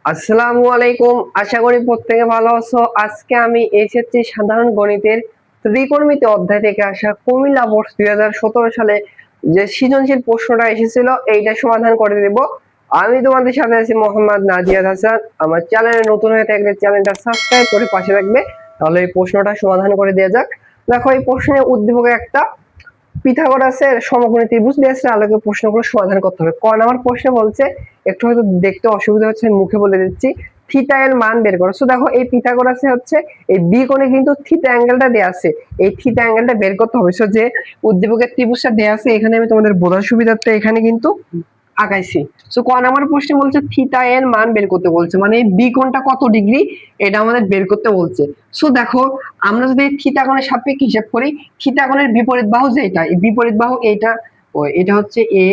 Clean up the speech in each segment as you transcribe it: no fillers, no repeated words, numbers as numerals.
আসসালামু আলাইকুম, আশা করি প্রত্যেকে ভালো আছো। আজকে আমি এসেছি সাধারণ গণিতের ত্রিকোণমিতি অধ্যায় থেকে আসা কুমিল্লা বোর্ড 2017 সালে যে সৃজনশীল প্রশ্নটা এসেছিল এইটা সমাধান করে দেব। আমি তোমাদের সাথে আছি মোহাম্মদ নাজিয়াদ হাসান। আমার চ্যানেলে নতুন হয়ে থাকলে চ্যানেলটা সাবস্ক্রাইব করে পাশে রাখবে, তাহলে এই প্রশ্নটা সমাধান করে দেওয়া যাক। দেখো, এই প্রশ্নের উদ্দীপকে একটা পিথাগোরাসের সমকোণী ত্রিভুজ বেসের আলোকে প্রশ্নগুলো সমাধান করতে হবে। আমার প্রশ্নে বলছে, একটু হয়তো দেখতে অসুবিধা হচ্ছে, মুখে বলে দিচ্ছি, থিটা এর মান বের করো। সো দেখো, এই পিথাগোরাসে হচ্ছে এই বি কোণে কিন্তু থিটা অ্যাঙ্গেলটা দেয়া আছে, এই থিটা অ্যাঙ্গেলটা বের করতে হবে। সো যে উদ্দীপকের ত্রিভুজটা দেয়া আছে, এখানে আমি তোমাদের বোঝার সুবিধার্থে এখানে কিন্তু আঁকাইছি। সো আমার প্রশ্ন বলছে থিটা এর মান বের করতে বলছে, মানে বি কোণটা কত ডিগ্রি এটা আমাদের বের করতে বলছে। সো দেখো, আমরা যদি থিটা কোণের সাপেক্ষে হিসাব করি, থিটা কোণের বিপরীত বাহু যেটা, এই বিপরীত বাহু এইটা, ও এটা হচ্ছে এ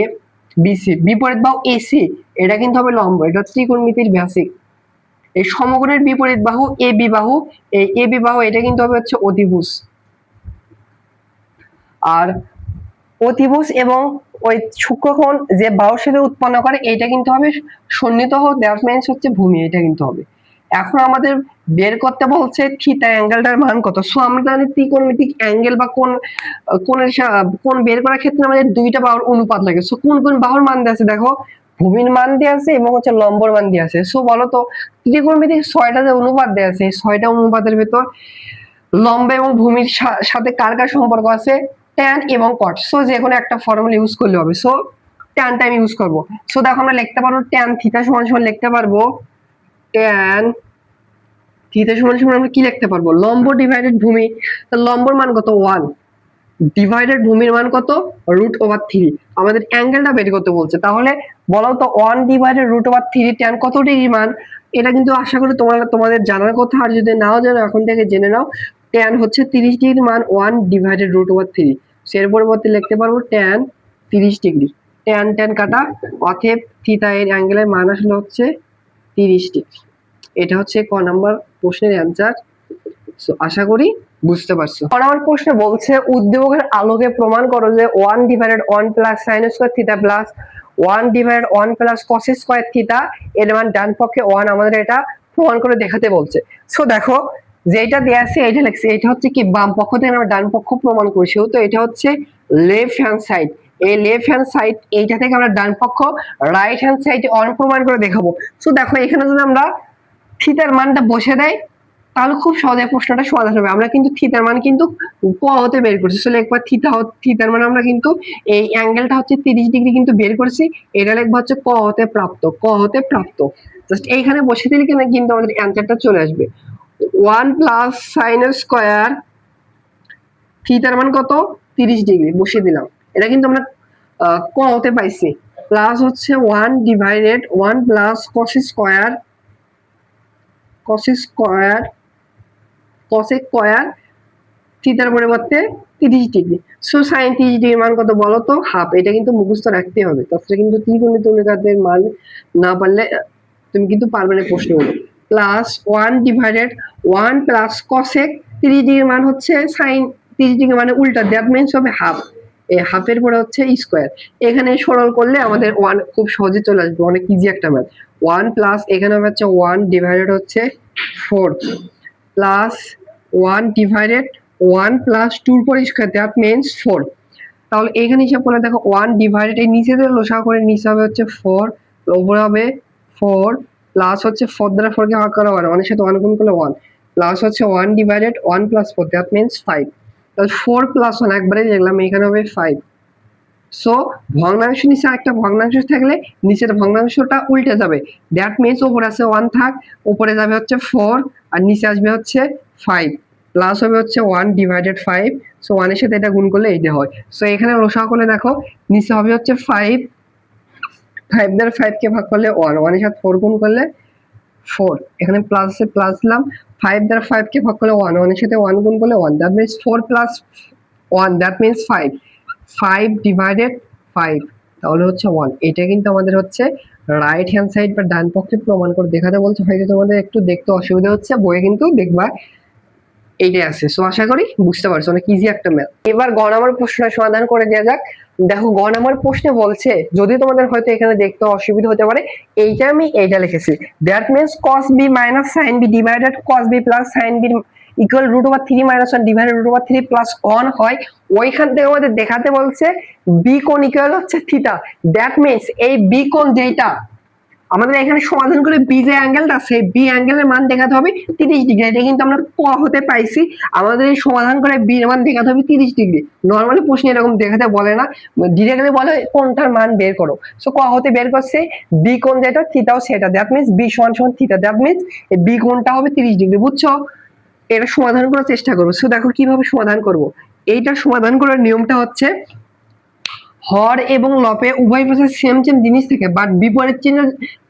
বিসি, বিপরীত বাহু এসি, এটা কিন্তু হবে লম্ব, এটা ত্রিকোণমিতির বেসিক। এই সমকোণের বিপরীত বাহু এ বি বাহু, এই এ বি বাহু এটা কিন্তু হবে হচ্ছে অতিভুজ। আর অতিভুজ এবং ওই সূক্ষ্মকোণ যে বাহুর সাথে উৎপন্ন করে এটা কিন্তু হবে সন্নিহিত, দ্যাট মিন্স হচ্ছে ভূমি, এটা কিন্তু হবে। এখন আমাদের বের করতে বলছে থিটা অ্যাঙ্গেলটার মান কত। সো আমরা জানি ত্রিকোণমিতিক অ্যাঙ্গেল বা কোণ বের করার ক্ষেত্রে আমাদের দুইটা বাহুর অনুপাত লাগে। সো কোন কোন বাহুর মান দেওয়া আছে দেখো, ভূমির মান দেওয়া আছে এবং হচ্ছে লম্বর মান দেওয়া আছে। সো বলো তো, ত্রিকোণমিতিক 6টা যে অনুপাত দেওয়া আছে, এই 6টা অনুপাতের ভেতর লম্ব এবং ভূমির সাথে কার কার সম্পর্ক আছে, ট্যান এবং কট। সো যে কোনো একটা ফর্মুলা ইউজ করলে হবে। সো ট্যানটা আমি ইউজ করব। সো দেখো, আমরা লিখতে পারবো ট্যান থিটা সমান সমান লিখতে পারবো ট্যান থিটা সমান সমান আমরা কি লিখতে পারবো, লম্ব ডিভাইডেড ভূমি। তার লম্বর মান কত 1, ডিভাইডেড ভূমির মান কত √3। আমাদের অ্যাঙ্গেলটা বের করতে বলছে, তাহলে বলো তো 1 ডিভাইডেড √3 ট্যান কত ডিগ্রি মান। এটা কিন্তু আশা করি তোমাদের জানার কথা, আর যদি নাও জানো এখন থেকে জেনে নাও। ট্যান হচ্ছে 30 ডিগ্রি মান 1 ডিভাইডেড √3। এর পরিবর্তে লিখতে পারবো ট্যান 30 ডিগ্রি। ট্যান ট্যান কাটা, অতএব থিটা এর অ্যাঙ্গেলের মান আসলে হচ্ছে 30 ডিগ্রি। এটা হচ্ছে ক নাম্বার প্রশ্নের অ্যান্সার। সো আশা করি বুঝতে পারছো। আমার প্রশ্ন বলছে উদ্দীপকের আলোকে প্রমাণ করো যে 1 divided 1 plus sine square theta plus 1 divided 1 plus cos square theta এর মান ডান পক্ষে 1, আমাদের এটা প্রমাণ করে দেখাতে বলছে। সো দেখো, যেটা দেয়া আছে এটা লিখছি, এটা হচ্ছে কি বাম পক্ষ থেকে আমরা ডান পক্ষ প্রমাণ করছি, তো এটা হচ্ছে লেফট হ্যান্ড সাইড। এই লেফট হ্যান্ড সাইড এইটা থেকে আমরা ডান পক্ষ রাইট হ্যান্ড সাইডে 1 প্রমাণ করে দেখাবো। সো দেখো, এখানে যদি আমরা থিটার মানটা বসে দেয়, তাহলে খুব সহজে প্রশ্নটা সমাধান হবে। আমরা কিন্তু থিটার মান কিন্তু ক হতে বের করছি। চলে একবার থিটার মান আমরা কিন্তু এই অ্যাঙ্গেলটা হচ্ছে 30 ডিগ্রি কিন্তু বের করছি। এটা লিখবা হচ্ছে ক হতে প্রাপ্ত, ক হতে প্রাপ্ত। জাস্ট এইখানে বসে দিলে কিন্তু আমাদের অ্যান্সারটা চলে আসবে। 1 প্লাস সাইন স্কয়ার থিটার মান কত 30 ডিগ্রি বসিয়ে দিলাম, এটা কিন্তু আমরা ক হতে পাইছি। প্লাস হচ্ছে 1 ডিভাইডেড 1 প্লাস কস স্কয়ার থিটার পরিবর্তে 30 ডিগ্রি। সো সাইন 30 ডিগ্রির মান কত বলো তো, হাফ। এটা কিন্তু মুখস্থ রাখতে হবে, তাছাড়া কিন্তু ত্রিকোণমিতি অনুপাতের মান না পারলে তুমি কিন্তু পারবে না প্রশ্নগুলো। প্লাস 1 ডিভাইডেড 1 প্লাস কসেক 30 ডিগ্রির মান হচ্ছে সাইন 30 ডিগ্রি মানে উল্টা, দ্যাট মিন্স হবে হাফ। এই হাফের পরে হচ্ছে স্কয়ার, এখানে সরল করলে আমাদের 1 খুব সহজে চলে আসবে, অনেক ইজি একটা ম্যাথ। 1 প্লাস এখানে হচ্ছে 1 ডিভাইডেড হচ্ছে 4 প্লাস 1 ডিভাইডেড 1 প্লাস 2 পর স্কয়ার, দ্যাট মিন্স 4। তাহলে এখানে হিসাব করে দেখো 1 ডিভাইডেড এই নিচে দিয়ে লসাগু করে নিচে হবে হচ্ছে 4, উপরে হবে 4 প্লাস হচ্ছে 4 দ্বারা 4 কে ভাগ করা 1, 1 এর সাথে 1 গুণ করলে 1 প্লাস হচ্ছে 1 ডিভাইডেড 1 প্লাস 4, দ্যাট মিন্স 5। তাহলে 4 প্লাস 1 একবারে লিখলাম, এখানে হবে 5। সো ভগ্নাংশ নিচে একটা ভগ্নাংশ থাকলে নিচের ভগ্নাংশটা উল্টে যাবে, দ্যাট মিন্স উপরে আছে 1 থাক, উপরে যাবে হচ্ছে 4 আর নিচে আসবে হচ্ছে 5, প্লাস হবে হচ্ছে 1 ডিভাইডেড 5। সো 1 এর সাথে এটা গুণ করলে এইটা হয়। সো এখানে লসাগু করলে দেখো নিচে হবে হচ্ছে 5, 5 দ্বারা 5 কে ভাগ করলে 1, 1 এর সাথে 4 গুণ করলে 4, এখানে প্লাস আছে প্লাস দিলাম, 5 দ্বারা 5 কে ভাগ করলে 1, 1 এর সাথে 1 গুণ করলে 1, that means 4 plus 1, that means 5, 5 divided 5 তাহলে হচ্ছে 1। এটা কিন্তু আমাদের হচ্ছে রাইট হ্যান্ড সাইড বা ডান পক্ষে প্রমাণ করে দেখাতে বলছে। হয়তো তোমাদের একটু দেখতে অসুবিধা হচ্ছে, বইয়ে কিন্তু দেখবা এইটাই আছে। সো আশা করি বুঝতে পারছো, অনেক ইজি একটা ম্যাথ। এবার গ নাম্বার প্রশ্নটা সমাধান করে দেওয়া যাক। দেখো গ নম্বর প্রশ্নে বলছে, যদি তোমাদের হয়তো এখানে দেখতে অসুবিধা হতে পারে, এইটা আমি এইটা লিখেছি, that means cos b minus sin b divided cos b plus sin b equal √3 minus 1 divided √3 plus 1 হয়। ওইখান থেকে আমাদের দেখাতে বলছে b কোণ ইকুয়াল হচ্ছে থিটা। দ্যাট মিনস এই b কোণ যেটা আমাদের এখানে সমাধান করে বি যে অ্যাঙ্গেলটা আছে, বি অ্যাঙ্গেলের মান দেখাতে হবে 30 ডিগ্রি। এটা কিন্তু আমরা ক হতে পাইছি, আমাদের এই সমাধান করে বি এর মান দেখাতে হবে 30 ডিগ্রি। নরমালি প্রশ্ন এরকম দেখাতে বলে না, ডিরেক্টলি বলে কোনটার মান বের করো। সো ক হতে বের করছে বি কোণ যেটা, থিটাও সেটা, দ্যাট মিন্স বি সমান সমান থিটা, দ্যাট মিন্স এই বি কোণটা হবে 30 ডিগ্রি। বুঝছো? এটা সমাধান করার চেষ্টা করবো। সো দেখো কিভাবে সমাধান করব। এইটা সমাধান করার নিয়মটা হচ্ছে, হর এবং লবে উভয় পাশে সেম সেম জিনিস থাকে, বাট বিপরীত চিহ্ন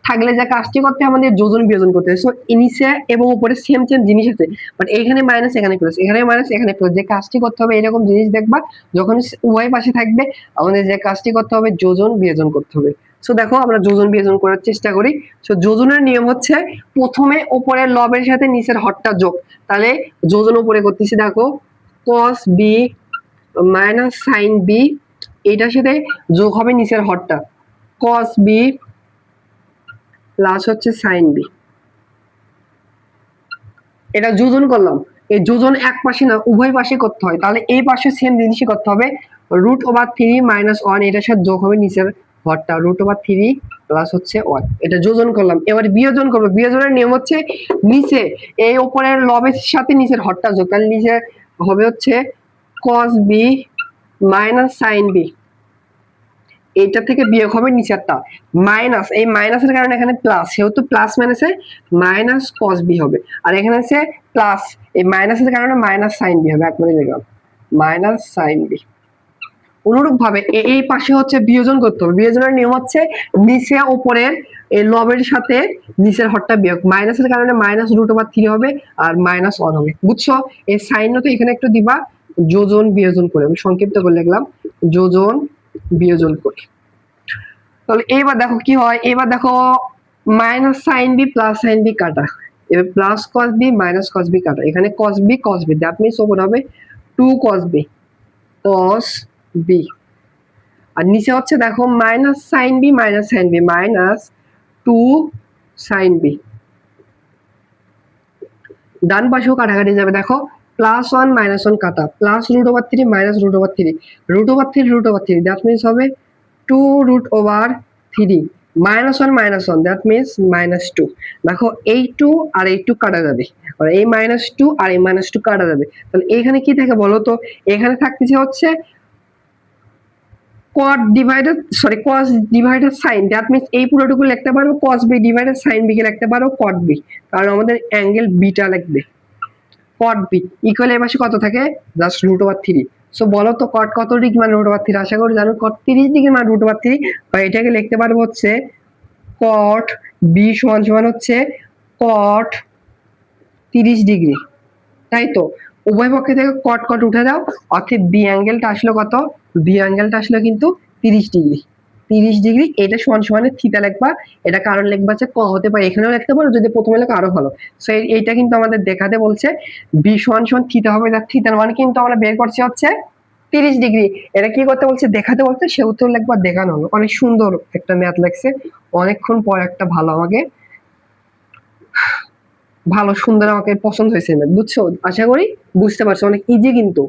থাকলে যে কাজটি করতে আমাদের যোজন বিয়োজন করতে হয়। সো নিচে এবং উপরে সেম সেম জিনিস আছে, বাট এখানে মাইনাস এখানে প্লাস, এখানে মাইনাস এখানে প্লাস, যে কাজটি করতে হবে এরকম জিনিস দেখবা। যখন উভয় পাশে থাকবে আমাদের যে কাজটি করতে হবে যোজন বিয়োজন করতে হবে। সো দেখো আমরা যোজন বিয়োজন করার চেষ্টা করি। সো যোজনের নিয়ম হচ্ছে, প্রথমে উপরের লবের সাথে নিচের হরটা যোগ, তাহলে যোজন উপরে করতেছি। দেখো cos b minus sin b, এটার সাথে যোগ হবে নিচের হরটা cos b প্লাস হচ্ছে sin b। এটা যোজন করলাম, এই যোজন এক পাশে না উভয় পাশে করতে হয়, তাহলে এই পাশে সেম জিনিসই করতে হবে। √3 মাইনাস 1 এটার সাথে যোগ হবে নিচের হরটা √3 প্লাস হচ্ছে 1। এটা যোজন করলাম। এবার বিয়োজন করবো। বিয়োজনের নিয়ম হচ্ছে, নিচে এই উপরের লবের সাথে নিচের হরটা যোগ, তাহলে নিচে হবে হচ্ছে cos b minus sin b, এইটা থেকে বিয়োগ হবে নিচেরটা মাইনাস, এই মাইনাসের কারণে এখানে প্লাস, সেহেতু প্লাস মাইনাসে মাইনাস cos b হবে। আর এখানে আছে প্লাস, এই মাইনাসের কারণে মাইনাস sin b হবে। একবারে লিখলাম মাইনাস sin b। অনুরূপ ভাবে এই পাশে হচ্ছে বিয়োজন করতে হবে। বিয়োজনের নিয়ম হচ্ছে, নিচে উপরের এই লবের সাথে নিচের হরটা বিয়োগ, মাইনাসের কারণে মাইনাস √3 হবে আর মাইনাস 1 হবে। বুঝছো? এই সাইন তো এখানে একটু দিবা, যোজন বিয়োজন করে, আমি সংক্ষিপ্ত করে লিখলাম যোজন বিয়োজন করে। তাহলে এবার দেখো কি হয়। এবার দেখো minus sign B plus sign B কাটা, এবার plus cos b minus cos b কাটা, এখানে cos b দ্যাট মিন্স ওপর হবে 2 cos b, আর নিচে হচ্ছে দেখো minus sign B minus 2 sine B. ডান পাশেও কাটাকাটি যাবে। দেখো +1 -1 কাটা, প্লাস √3 মাইনাস √3, √3 দ্যাট মিন্স হবে 2√3 -1 দ্যাট মিন্স -2। দেখো এই 2 আর এই 2 কাটা যাবে, আর এই -2 আর এই -2 কাটা যাবে। তাহলে এখানে কি থাকে বলো তো? এখানে থাকতেছে হচ্ছে cos divided sin, that means এই পুরোটুকু লিখতে পারো cos b divided sin b কে লিখতে পারো cot b, কারণ আমাদের অ্যাঙ্গেল বিটা লিখবে। cot b ইকুয়াল এর পাশে কত থাকে? জাস্ট √3। সো বলো তো cot কত ডিগ্রি মানে √3? আশা করি জানো cot 30 ডিগ্রি মানে √3, বা এটাকে লিখতে পারবো হচ্ছে cot b সমান সমান হচ্ছে cot 30 ডিগ্রি, তাই তো? উভয় পক্ষে থেকে কট কট উঠে দাও, অর্থাৎ বি অ্যাঙ্গেলটা আসলো কত? বি অ্যাঙ্গেলটা আসলো কিন্তু 30 ডিগ্রি। 30 ডিগ্রি, এটা সমান সমানে থিটা লিখবা। এটা কারণ লিখবা যে ক হতে পারে, এখানেও লিখতে পারো, যদি প্রথমে লেখো আরো ভালো। সো এইটা কিন্তু আমাদের দেখাতে বলছে বি সমান সমান থিটা হবে, যার থিটার মানে কিন্তু আমরা বের করছি হচ্ছে 30 ডিগ্রি। এটা কি করতে বলছে? দেখাতে বলছে, সে উত্তর লিখবা, দেখানো হলো। অনেক সুন্দর একটা ম্যাথ লাগছে, অনেকক্ষণ পর একটা ভালো, আমাকে ভালো সুন্দর আমাকে পছন্দ হয়েছে ম্যাথ। বুঝছো? আশা করি বুঝতে পারছো, অনেক ইজি কিন্তু।